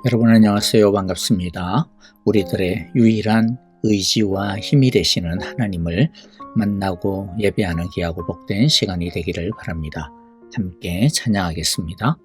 여러분 안녕하세요. 반갑습니다. 우리들의 유일한 의지와 힘이 되시는 하나님을 만나고 예배하는 귀하고 복된 시간이 되기를 바랍니다. 함께 찬양하겠습니다.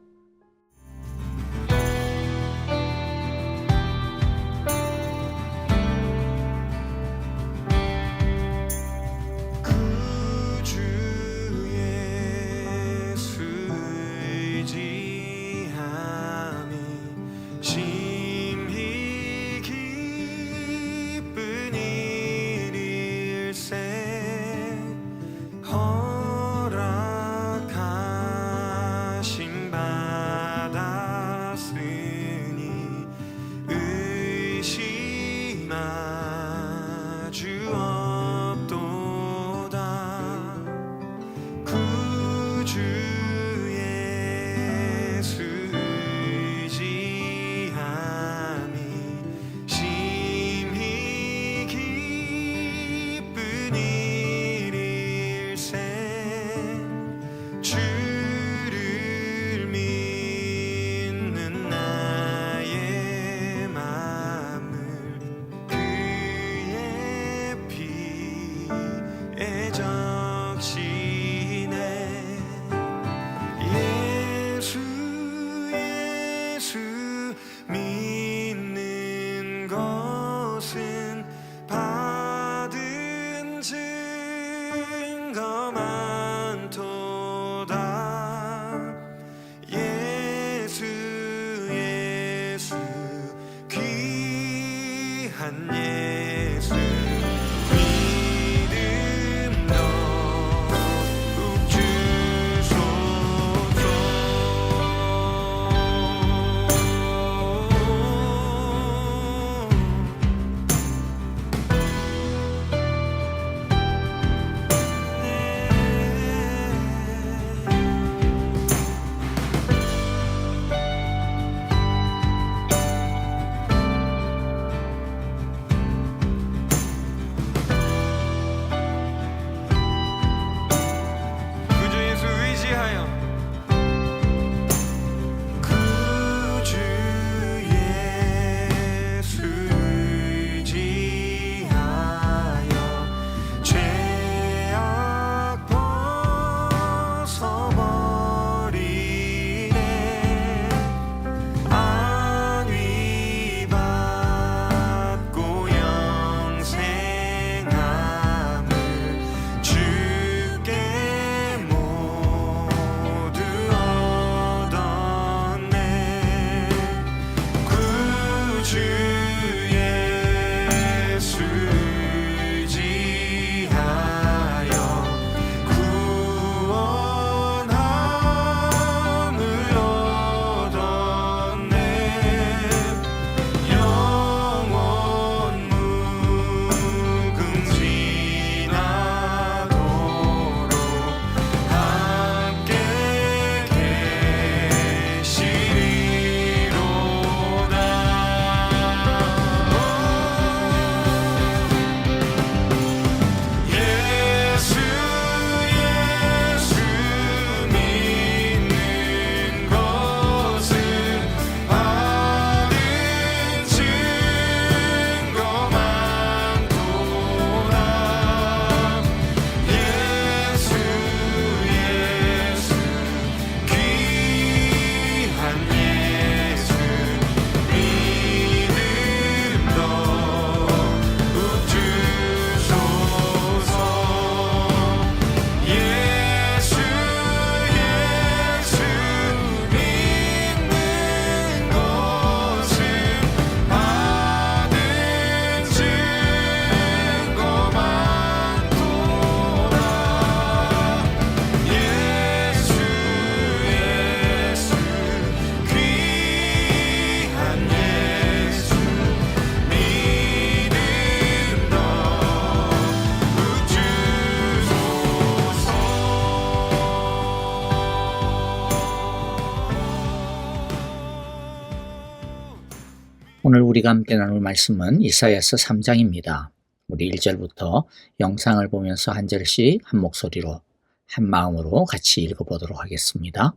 오늘 우리가 함께 나눌 말씀은 이사야서 3장입니다. 우리 1절부터 영상을 보면서 한 절씩 한 목소리로 한 마음으로 같이 읽어보도록 하겠습니다.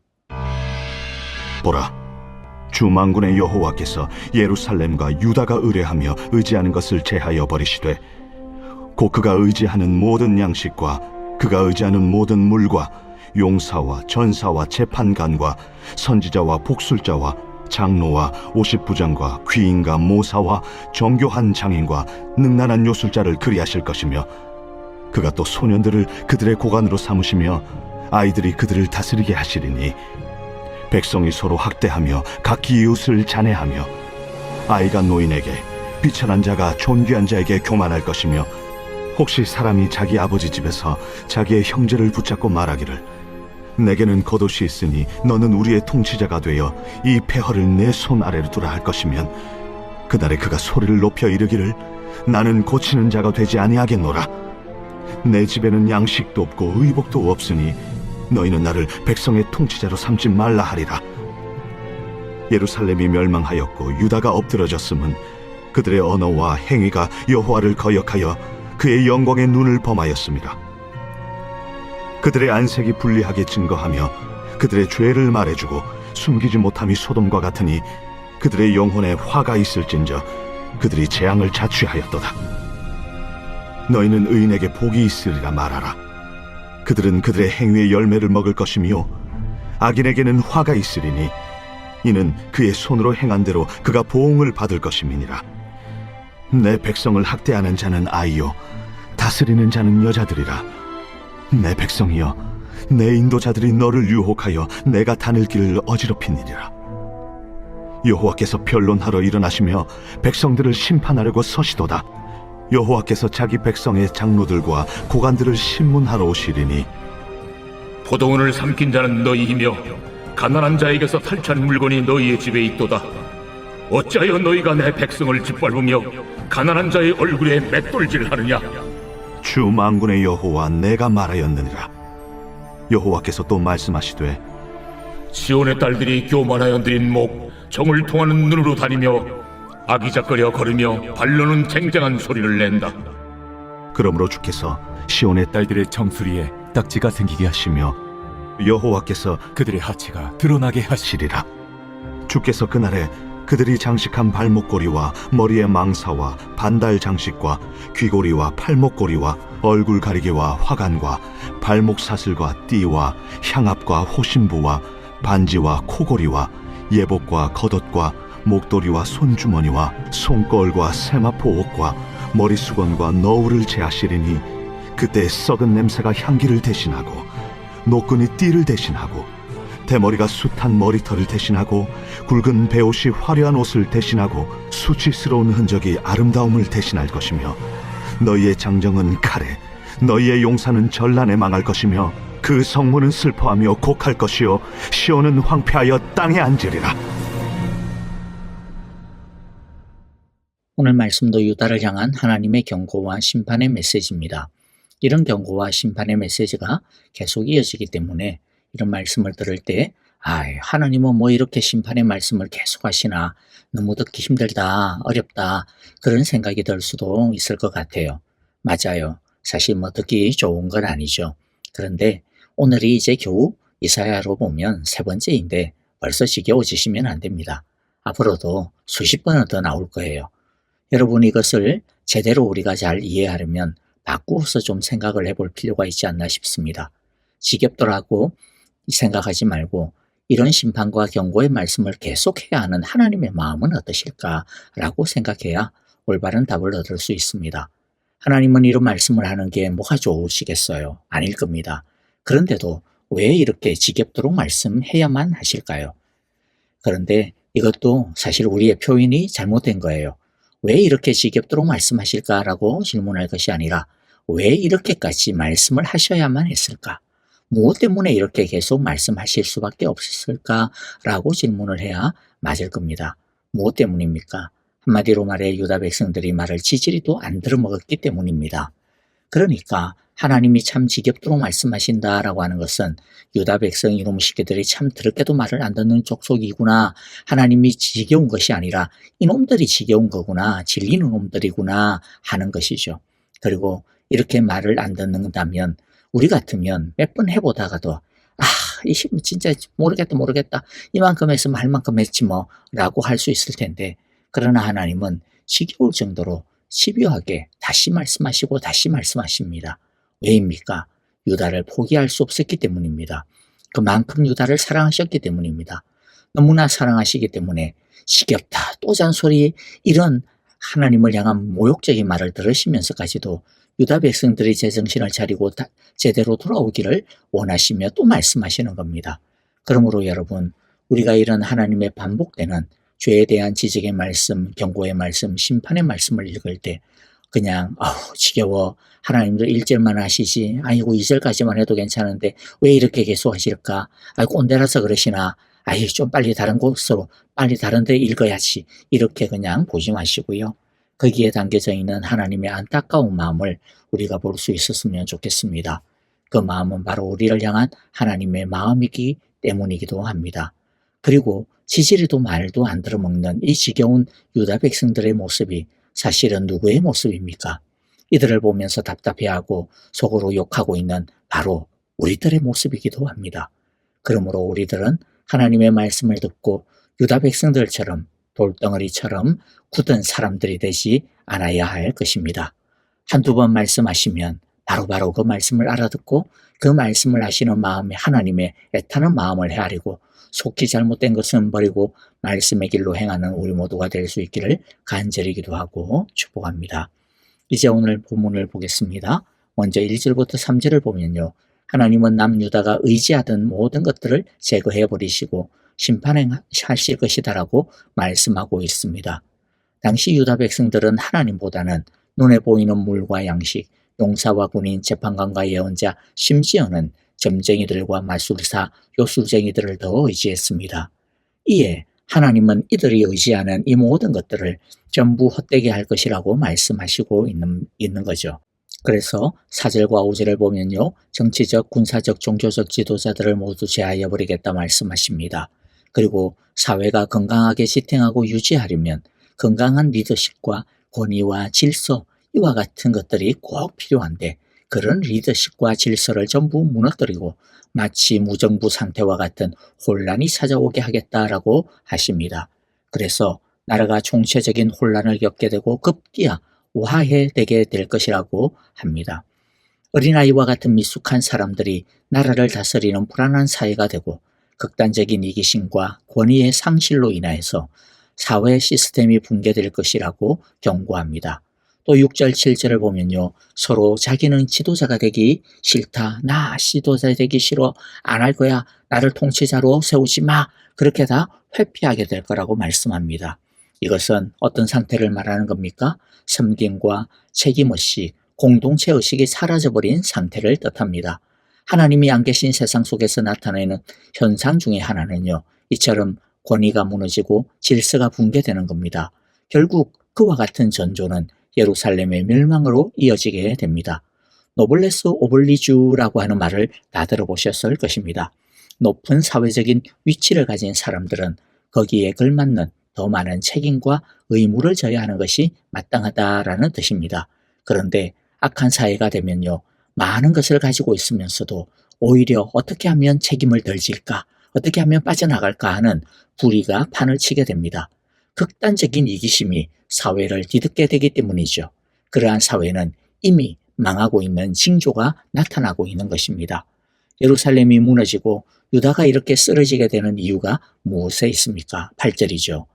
보라, 주 만군의 여호와께서 예루살렘과 유다가 의뢰하며 의지하는 것을 제하여 버리시되 곧 그가 의지하는 모든 양식과 그가 의지하는 모든 물과 용사와 전사와 재판관과 선지자와 복술자와 장로와 오십부장과 귀인과 모사와 정교한 장인과 능란한 요술자를 그리하실 것이며 그가 또 소년들을 그들의 고관으로 삼으시며 아이들이 그들을 다스리게 하시리니 백성이 서로 학대하며 각기 이웃을 잔해하며 아이가 노인에게 비천한 자가 존귀한 자에게 교만할 것이며 혹시 사람이 자기 아버지 집에서 자기의 형제를 붙잡고 말하기를 내게는 겉옷이 있으니 너는 우리의 통치자가 되어 이 폐허를 내 손 아래로 두라 할 것이면 그날에 그가 소리를 높여 이르기를 나는 고치는 자가 되지 아니하겠노라. 내 집에는 양식도 없고 의복도 없으니 너희는 나를 백성의 통치자로 삼지 말라 하리라. 예루살렘이 멸망하였고 유다가 엎드러졌음은 그들의 언어와 행위가 여호와를 거역하여 그의 영광의 눈을 범하였습니다. 그들의 안색이 불리하게 증거하며 그들의 죄를 말해주고 숨기지 못함이 소돔과 같으니 그들의 영혼에 화가 있을진저 그들이 재앙을 자취하였도다. 너희는 의인에게 복이 있으리라 말하라. 그들은 그들의 행위의 열매를 먹을 것이며 악인에게는 화가 있으리니 이는 그의 손으로 행한 대로 그가 보응을 받을 것임이니라. 내 백성을 학대하는 자는 아이요 다스리는 자는 여자들이라. 내 백성이여 내 인도자들이 너를 유혹하여 내가 다닐 길을 어지럽히니라. 여호와께서 변론하러 일어나시며 백성들을 심판하려고 서시도다. 여호와께서 자기 백성의 장로들과 고관들을 심문하러 오시리니 포도원을 삼킨 자는 너희이며 가난한 자에게서 탈취한 물건이 너희의 집에 있도다. 어찌하여 너희가 내 백성을 짓밟으며 가난한 자의 얼굴에 맷돌질하느냐? 주 만군의 여호와 내가 말하였느니라. 여호와께서 또 말씀하시되 시온의 딸들이 교만하여 들인 목 정을 통하는 눈으로 다니며 아기작거려 걸으며 발로는 쟁쟁한 소리를 낸다. 그러므로 주께서 시온의 딸들의 정수리에 딱지가 생기게 하시며 여호와께서 그들의 하체가 드러나게 하시리라. 주께서 그날에 그들이 장식한 발목고리와 머리의 망사와 반달 장식과 귀고리와 팔목고리와 얼굴 가리개와 화관과 발목 사슬과 띠와 향압과 호심부와 반지와 코고리와 예복과 겉옷과 목도리와 손주머니와 손걸과 세마포 옷과 머리수건과 너울을 제하시리니 그때 썩은 냄새가 향기를 대신하고 노끈이 띠를 대신하고 대머리가 숱한 머리털을 대신하고 굵은 베옷이 화려한 옷을 대신하고 수치스러운 흔적이 아름다움을 대신할 것이며 너희의 장정은 칼에 너희의 용사는 전란에 망할 것이며 그 성문은 슬퍼하며 곡할 것이요 시온은 황폐하여 땅에 앉으리라. 오늘 말씀도 유다를 향한 하나님의 경고와 심판의 메시지입니다. 이런 경고와 심판의 메시지가 계속 이어지기 때문에 이런 말씀을 들을 때 하나님은 뭐 이렇게 심판의 말씀을 계속 하시나 너무 듣기 힘들다, 어렵다 그런 생각이 들 수도 있을 것 같아요. 맞아요. 사실 뭐 듣기 좋은 건 아니죠. 그런데 오늘이 이제 겨우 이사야로 보면 세 번째인데 벌써 지겨워지시면 안 됩니다. 앞으로도 수십 번은 더 나올 거예요. 여러분 이것을 제대로 우리가 잘 이해하려면 바꾸어서 좀 생각을 해볼 필요가 있지 않나 싶습니다. 지겹더라고 생각하지 말고 이런 심판과 경고의 말씀을 계속해야 하는 하나님의 마음은 어떠실까라고 생각해야 올바른 답을 얻을 수 있습니다. 하나님은 이런 말씀을 하는 게 뭐가 좋으시겠어요? 아닐 겁니다. 그런데도 왜 이렇게 지겹도록 말씀해야만 하실까요? 그런데 이것도 사실 우리의 표현이 잘못된 거예요. 왜 이렇게 지겹도록 말씀하실까라고 질문할 것이 아니라 왜 이렇게까지 말씀을 하셔야만 했을까? 무엇 때문에 이렇게 계속 말씀하실 수밖에 없었을까라고 질문을 해야 맞을 겁니다. 무엇 때문입니까? 한마디로 말해 유다 백성들이 말을 지지리도 안 들어먹었기 때문입니다. 그러니까 하나님이 참 지겹도록 말씀하신다라고 하는 것은 유다 백성 이놈 새끼들이 참 더럽게도 말을 안 듣는 족속이구나. 하나님이 지겨운 것이 아니라 이놈들이 지겨운 거구나. 질리는 놈들이구나 하는 것이죠. 그리고 이렇게 말을 안 듣는다면 우리 같으면 몇 번 해보다가도 이 힘 진짜 모르겠다. 이만큼 했으면 할 만큼 했지 뭐 라고 할 수 있을 텐데, 그러나 하나님은 지겨울 정도로 집요하게 다시 말씀하시고 다시 말씀하십니다. 왜입니까? 유다를 포기할 수 없었기 때문입니다. 그만큼 유다를 사랑하셨기 때문입니다. 너무나 사랑하시기 때문에 지겹다, 또 잔소리, 이런 하나님을 향한 모욕적인 말을 들으시면서까지도 유다 백성들이 제정신을 차리고 제대로 돌아오기를 원하시며 또 말씀하시는 겁니다. 그러므로 여러분, 우리가 이런 하나님의 반복되는 죄에 대한 지적의 말씀, 경고의 말씀, 심판의 말씀을 읽을 때 그냥 지겨워, 하나님도 1절만 하시지, 아이고 2절까지만 해도 괜찮은데 왜 이렇게 계속 하실까, 꼰대라서 그러시나, 좀 빨리 다른 곳으로, 빨리 다른 데 읽어야지, 이렇게 그냥 보지 마시고요. 거기에 담겨져 있는 하나님의 안타까운 마음을 우리가 볼 수 있었으면 좋겠습니다. 그 마음은 바로 우리를 향한 하나님의 마음이기 때문이기도 합니다. 그리고 지지리도 말도 안 들어먹는 이 지겨운 유다 백성들의 모습이 사실은 누구의 모습입니까? 이들을 보면서 답답해하고 속으로 욕하고 있는 바로 우리들의 모습이기도 합니다. 그러므로 우리들은 하나님의 말씀을 듣고 유다 백성들처럼 돌덩어리처럼 굳은 사람들이 되지 않아야 할 것입니다. 한두 번 말씀하시면 바로바로 그 말씀을 알아듣고 그 말씀을 하시는 마음에 하나님의 애타는 마음을 헤아리고 속히 잘못된 것은 버리고 말씀의 길로 행하는 우리 모두가 될 수 있기를 간절히 기도하고 축복합니다. 이제 오늘 본문을 보겠습니다. 먼저 1절부터 3절을 보면요, 하나님은 남유다가 의지하던 모든 것들을 제거해 버리시고 심판하실 것이다라고 말씀하고 있습니다. 당시 유다 백성들은 하나님보다는 눈에 보이는 물과 양식, 용사와 군인, 재판관과 예언자, 심지어는 점쟁이들과 마술사, 요술쟁이들을 더 의지했습니다. 이에 하나님은 이들이 의지하는 이 모든 것들을 전부 헛되게 할 것이라고 말씀하시고 있는 거죠. 그래서 4절과 5절을 보면요, 정치적, 군사적, 종교적 지도자들을 모두 제하여 버리겠다 말씀하십니다. 그리고 사회가 건강하게 지탱하고 유지하려면 건강한 리더십과 권위와 질서, 이와 같은 것들이 꼭 필요한데, 그런 리더십과 질서를 전부 무너뜨리고 마치 무정부 상태와 같은 혼란이 찾아오게 하겠다라고 하십니다. 그래서 나라가 총체적인 혼란을 겪게 되고 급기야 와해되게 될 것이라고 합니다. 어린아이와 같은 미숙한 사람들이 나라를 다스리는 불안한 사회가 되고 극단적인 이기심과 권위의 상실로 인하여서 사회 시스템이 붕괴될 것이라고 경고합니다. 또 6절, 7절을 보면요, 서로 자기는 지도자가 되기 싫다, 나 지도자 되기 싫어, 안 할 거야, 나를 통치자로 세우지 마, 그렇게 다 회피하게 될 거라고 말씀합니다. 이것은 어떤 상태를 말하는 겁니까? 섬김과 책임의식, 공동체의식이 사라져버린 상태를 뜻합니다. 하나님이 안 계신 세상 속에서 나타내는 현상 중에 하나는요, 이처럼 권위가 무너지고 질서가 붕괴되는 겁니다. 결국 그와 같은 전조는 예루살렘의 멸망으로 이어지게 됩니다. 노블레스 오블리주라고 하는 말을 다 들어보셨을 것입니다. 높은 사회적인 위치를 가진 사람들은 거기에 걸맞는 더 많은 책임과 의무를 져야 하는 것이 마땅하다라는 뜻입니다. 그런데 악한 사회가 되면요, 많은 것을 가지고 있으면서도 오히려 어떻게 하면 책임을 덜 질까, 어떻게 하면 빠져나갈까 하는 불의가 판을 치게 됩니다. 극단적인 이기심이 사회를 뒤덮게 되기 때문이죠. 그러한 사회는 이미 망하고 있는 징조가 나타나고 있는 것입니다. 예루살렘이 무너지고 유다가 이렇게 쓰러지게 되는 이유가 무엇에 있습니까? 8절이죠.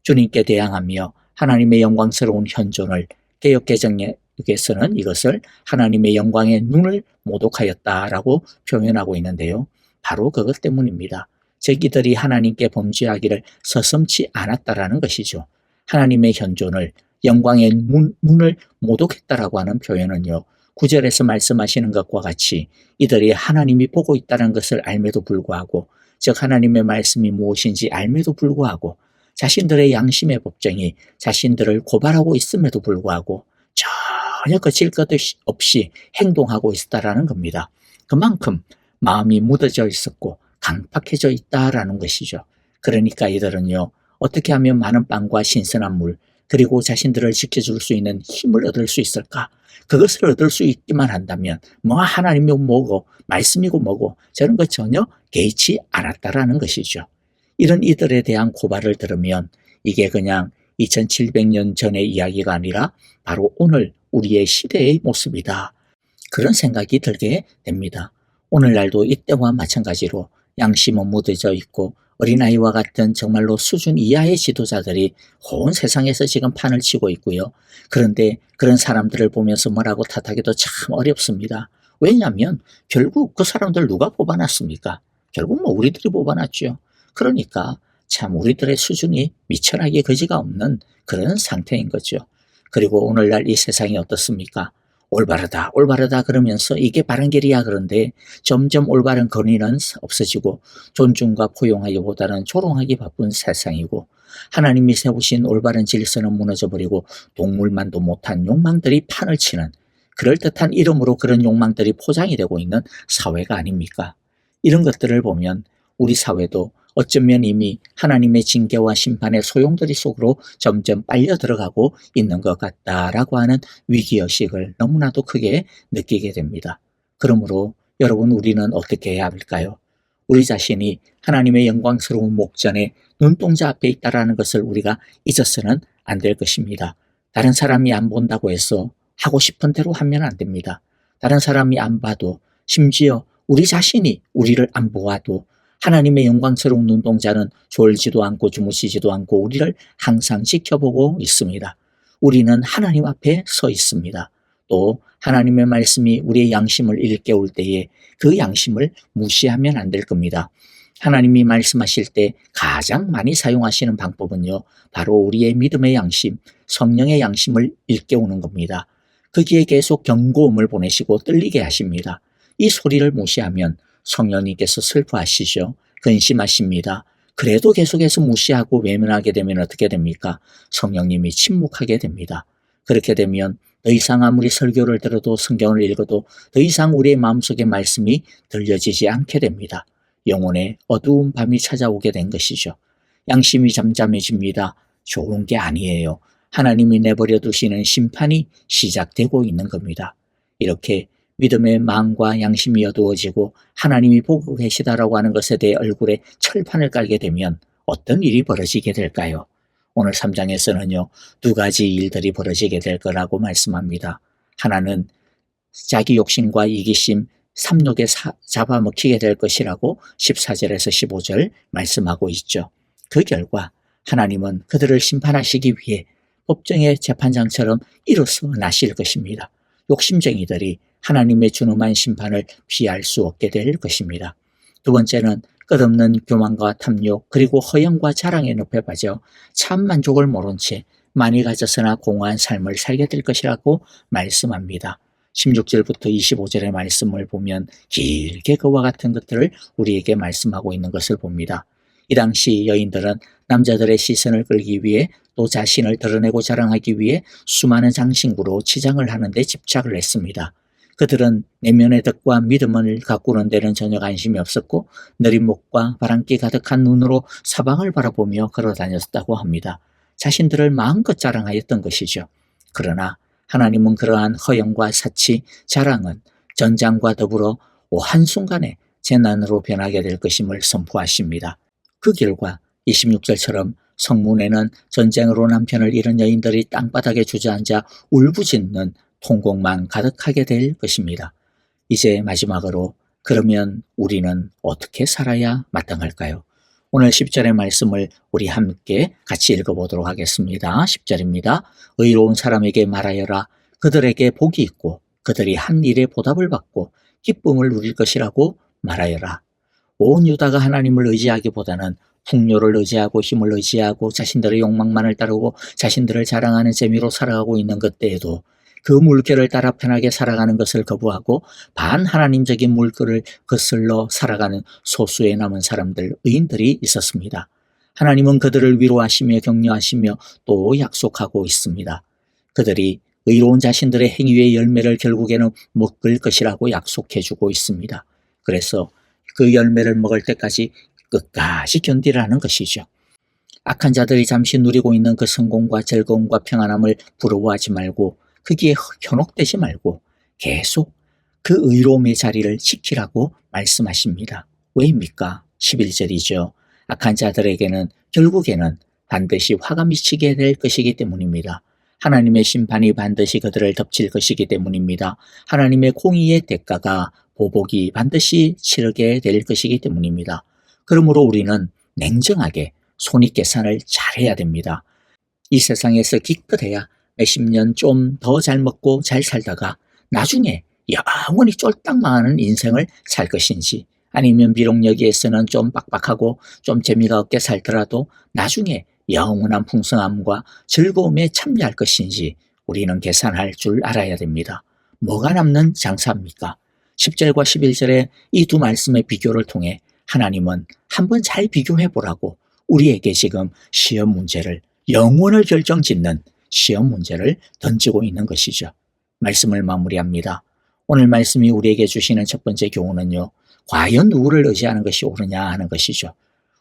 주님께 대항하며 하나님의 영광스러운 현존을, 개역개정에서는 이것을 하나님의 영광의 눈을 모독하였다라고 표현하고 있는데요. 바로 그것 때문입니다. 즉 이들이 하나님께 범죄하기를 서슴지 않았다라는 것이죠. 하나님의 현존을, 영광의 문을 모독했다라고 하는 표현은요, 9절에서 말씀하시는 것과 같이 이들이 하나님이 보고 있다는 것을 알매도 불구하고, 즉 하나님의 말씀이 무엇인지 알매도 불구하고, 자신들의 양심의 법정이 자신들을 고발하고 있음에도 불구하고 전혀 거칠 것 없이 행동하고 있다라는 겁니다. 그만큼 마음이 묻어져 있었고 강팍해져 있다라는 것이죠. 그러니까 이들은요, 어떻게 하면 많은 빵과 신선한 물, 그리고 자신들을 지켜줄 수 있는 힘을 얻을 수 있을까? 그것을 얻을 수 있기만 한다면 하나님이 뭐고 말씀이고 뭐고 저런 거 전혀 개의치 않았다라는 것이죠. 이런 이들에 대한 고발을 들으면 이게 그냥 2700년 전의 이야기가 아니라 바로 오늘 우리의 시대의 모습이다. 그런 생각이 들게 됩니다. 오늘날도 이때와 마찬가지로 양심은 무뎌져 있고 어린아이와 같은 정말로 수준 이하의 지도자들이 온 세상에서 지금 판을 치고 있고요. 그런데 그런 사람들을 보면서 뭐라고 탓하기도 참 어렵습니다. 왜냐하면 결국 그 사람들 누가 뽑아놨습니까? 결국 우리들이 뽑아놨죠. 그러니까 참 우리들의 수준이 미천하게 거지가 없는 그런 상태인 거죠. 그리고 오늘날 이 세상이 어떻습니까? 올바르다 올바르다 그러면서 이게 바른 길이야. 그런데 점점 올바른 권위는 없어지고 존중과 포용하기보다는 조롱하기 바쁜 세상이고 하나님이 세우신 올바른 질서는 무너져버리고 동물만도 못한 욕망들이 판을 치는 그럴듯한 이름으로 그런 욕망들이 포장이 되고 있는 사회가 아닙니까? 이런 것들을 보면 우리 사회도 어쩌면 이미 하나님의 징계와 심판의 소용돌이 속으로 점점 빨려 들어가고 있는 것 같다라고 하는 위기의식을 너무나도 크게 느끼게 됩니다. 그러므로 여러분 우리는 어떻게 해야 할까요? 우리 자신이 하나님의 영광스러운 목전에 눈동자 앞에 있다라는 것을 우리가 잊어서는 안 될 것입니다. 다른 사람이 안 본다고 해서 하고 싶은 대로 하면 안 됩니다. 다른 사람이 안 봐도 심지어 우리 자신이 우리를 안 보아도 하나님의 영광스러운 눈동자는 졸지도 않고 주무시지도 않고 우리를 항상 지켜보고 있습니다. 우리는 하나님 앞에 서 있습니다. 또 하나님의 말씀이 우리의 양심을 일깨울 때에 그 양심을 무시하면 안 될 겁니다. 하나님이 말씀하실 때 가장 많이 사용하시는 방법은요, 바로 우리의 믿음의 양심, 성령의 양심을 일깨우는 겁니다. 거기에 계속 경고음을 보내시고 떨리게 하십니다. 이 소리를 무시하면 성령님께서 슬퍼하시죠. 근심하십니다. 그래도 계속해서 무시하고 외면하게 되면 어떻게 됩니까? 성령님이 침묵하게 됩니다. 그렇게 되면 더 이상 아무리 설교를 들어도 성경을 읽어도 더 이상 우리의 마음속의 말씀이 들려지지 않게 됩니다. 영혼의 어두운 밤이 찾아오게 된 것이죠. 양심이 잠잠해집니다. 좋은 게 아니에요. 하나님이 내버려 두시는 심판이 시작되고 있는 겁니다. 이렇게 믿음의 마음과 양심이 어두워지고 하나님이 보고 계시다라고 하는 것에 대해 얼굴에 철판을 깔게 되면 어떤 일이 벌어지게 될까요? 오늘 3장에서는요, 두 가지 일들이 벌어지게 될 거라고 말씀합니다. 하나는 자기 욕심과 이기심, 삼욕에 잡아먹히게 될 것이라고 14절에서 15절 말씀하고 있죠. 그 결과 하나님은 그들을 심판하시기 위해 법정의 재판장처럼 일어서나실 것입니다. 욕심쟁이들이 하나님의 준엄한 심판을 피할 수 없게 될 것입니다. 두 번째는 끝없는 교만과 탐욕 그리고 허영과 자랑의 늪에 빠져 참 만족을 모른 채 많이 가졌으나 공허한 삶을 살게 될 것이라고 말씀합니다. 16절부터 25절의 말씀을 보면 길게 그와 같은 것들을 우리에게 말씀하고 있는 것을 봅니다. 이 당시 여인들은 남자들의 시선을 끌기 위해 또 자신을 드러내고 자랑하기 위해 수많은 장신구로 치장을 하는 데 집착을 했습니다. 그들은 내면의 덕과 믿음을 가꾸는 데는 전혀 관심이 없었고 느린 목과 바람기 가득한 눈으로 사방을 바라보며 걸어다녔다고 합니다. 자신들을 마음껏 자랑하였던 것이죠. 그러나 하나님은 그러한 허영과 사치, 자랑은 전장과 더불어 한순간에 재난으로 변하게 될 것임을 선포하십니다. 그 결과 26절처럼 성문에는 전쟁으로 남편을 잃은 여인들이 땅바닥에 주저앉아 울부짖는 통곡만 가득하게 될 것입니다. 이제 마지막으로 그러면 우리는 어떻게 살아야 마땅할까요? 오늘 10절의 말씀을 우리 함께 같이 읽어보도록 하겠습니다. 10절입니다. 의로운 사람에게 말하여라. 그들에게 복이 있고 그들이 한 일에 보답을 받고 기쁨을 누릴 것이라고 말하여라. 온 유다가 하나님을 의지하기보다는 풍요를 의지하고 힘을 의지하고 자신들의 욕망만을 따르고 자신들을 자랑하는 재미로 살아가고 있는 그때에도 그 물결을 따라 편하게 살아가는 것을 거부하고 반하나님적인 물결을 거슬러 살아가는 소수의 남은 사람들, 의인들이 있었습니다. 하나님은 그들을 위로하시며 격려하시며 또 약속하고 있습니다. 그들이 의로운 자신들의 행위의 열매를 결국에는 먹을 것이라고 약속해주고 있습니다. 그래서 그 열매를 먹을 때까지 끝까지 견디라는 것이죠. 악한 자들이 잠시 누리고 있는 그 성공과 즐거움과 평안함을 부러워하지 말고 거기에 현혹되지 말고 계속 그 의로움의 자리를 지키라고 말씀하십니다. 왜입니까? 11절이죠. 악한 자들에게는 결국에는 반드시 화가 미치게 될 것이기 때문입니다. 하나님의 심판이 반드시 그들을 덮칠 것이기 때문입니다. 하나님의 공의의 대가가 보복이 반드시 치르게 될 것이기 때문입니다. 그러므로 우리는 냉정하게 손익계산을 잘해야 됩니다. 이 세상에서 기껏해야 몇십 년 좀 더 잘 먹고 잘 살다가 나중에 영원히 쫄딱 망하는 인생을 살 것인지, 아니면 비록 여기에서는 좀 빡빡하고 좀 재미가 없게 살더라도 나중에 영원한 풍성함과 즐거움에 참여할 것인지 우리는 계산할 줄 알아야 됩니다. 뭐가 남는 장사입니까? 10절과 11절의 이 두 말씀의 비교를 통해 하나님은 한번 잘 비교해 보라고 우리에게 지금 시험 문제를, 영혼을 결정짓는 시험 문제를 던지고 있는 것이죠. 말씀을 마무리합니다. 오늘 말씀이 우리에게 주시는 첫 번째 교훈은요, 과연 누구를 의지하는 것이 옳으냐 하는 것이죠.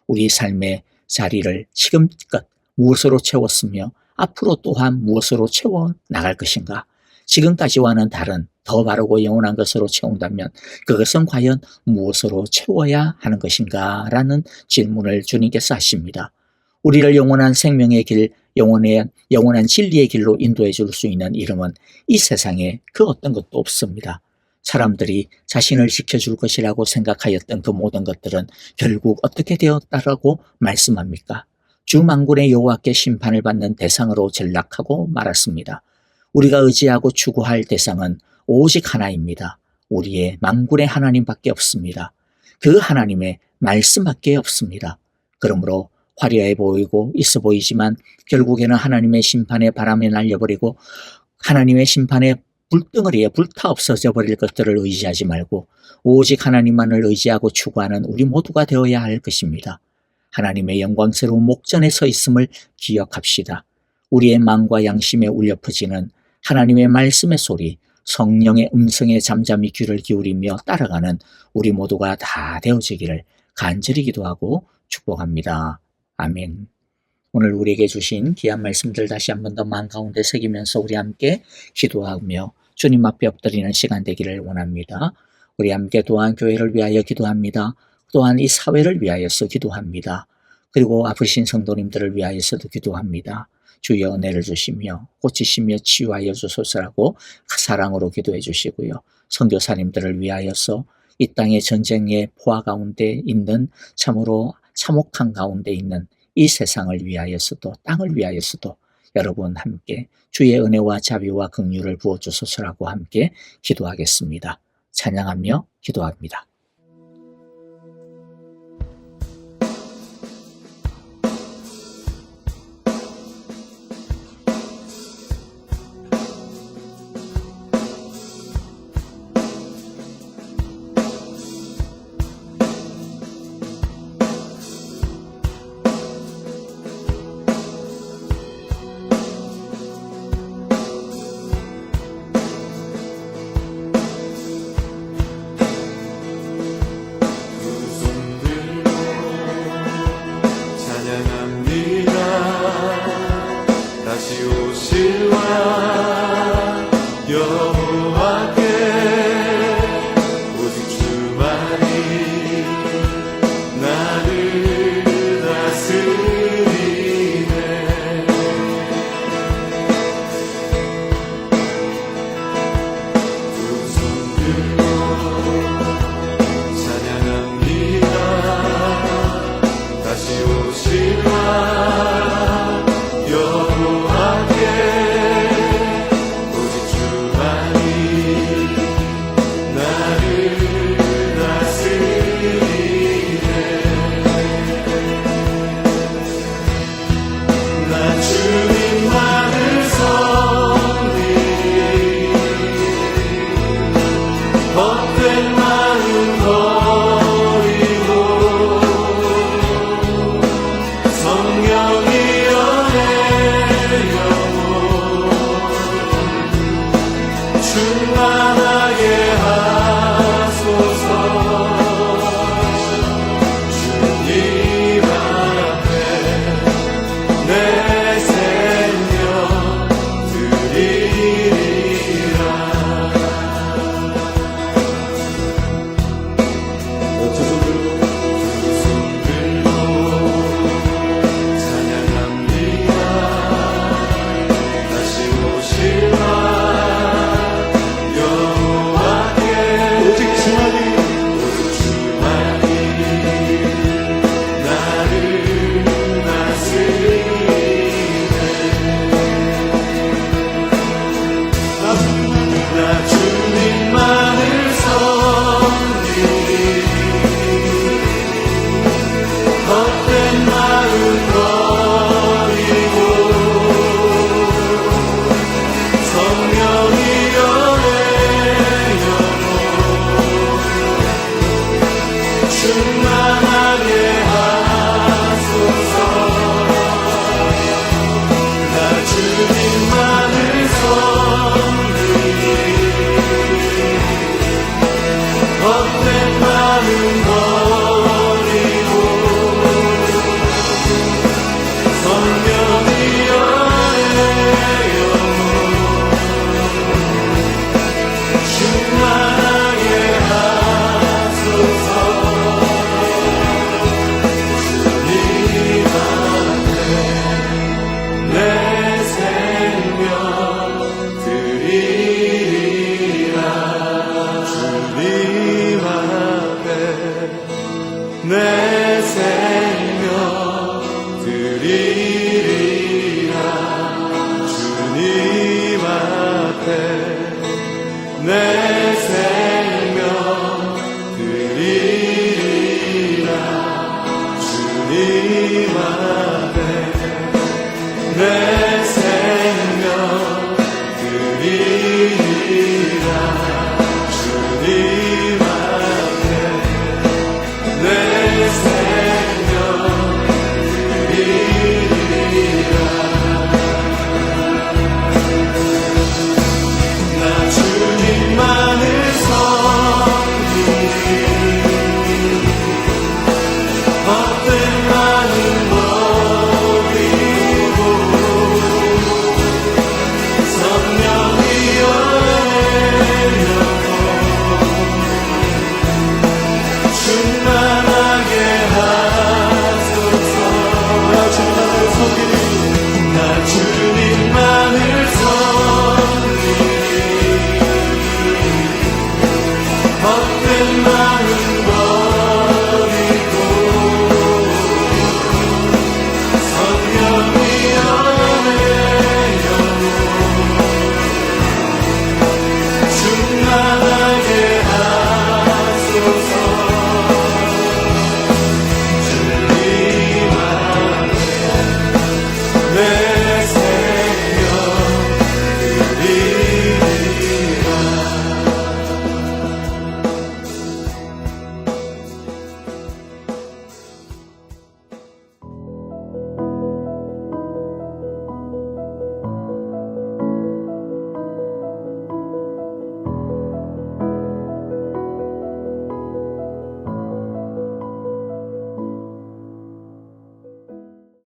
우리 삶의 자리를 지금껏 무엇으로 채웠으며 앞으로 또한 무엇으로 채워 나갈 것인가? 지금까지와는 다른 더 바르고 영원한 것으로 채운다면 그것은 과연 무엇으로 채워야 하는 것인가? 라는 질문을 주님께서 하십니다. 우리를 영원한 생명의 길, 영원한 진리의 길로 인도해 줄 수 있는 이름은 이 세상에 그 어떤 것도 없습니다. 사람들이 자신을 지켜줄 것이라고 생각하였던 그 모든 것들은 결국 어떻게 되었다라고 말씀합니까? 주 만군의 여호와께 심판을 받는 대상으로 전락하고 말았습니다. 우리가 의지하고 추구할 대상은 오직 하나입니다. 우리의 만군의 하나님밖에 없습니다. 그 하나님의 말씀밖에 없습니다. 그러므로 화려해 보이고 있어 보이지만 결국에는 하나님의 심판의 바람에 날려버리고 하나님의 심판의 불덩어리에 불타 없어져 버릴 것들을 의지하지 말고 오직 하나님만을 의지하고 추구하는 우리 모두가 되어야 할 것입니다. 하나님의 영광스러운 목전에 서 있음을 기억합시다. 우리의 마음과 양심에 울려 퍼지는 하나님의 말씀의 소리, 성령의 음성에 잠잠히 귀를 기울이며 따라가는 우리 모두가 다 되어지기를 간절히 기도하고 축복합니다. 아멘. 오늘 우리에게 주신 귀한 말씀들 다시 한 번 더 마음 가운데 새기면서 우리 함께 기도하며 주님 앞에 엎드리는 시간 되기를 원합니다. 우리 함께 또한 교회를 위하여 기도합니다. 또한 이 사회를 위하여서 기도합니다. 그리고 아프신 성도님들을 위하여서도 기도합니다. 주의 은혜를 주시며 고치시며 치유하여 주소서라고 사랑으로 기도해 주시고요. 선교사님들을 위하여서 이 땅의 전쟁의 포화 가운데 있는 참으로 참혹한 가운데 있는 이 세상을 위하여서도 땅을 위하여서도 여러분 함께 주의 은혜와 자비와 긍휼을 부어주소서라고 함께 기도하겠습니다. 찬양하며 기도합니다. 주만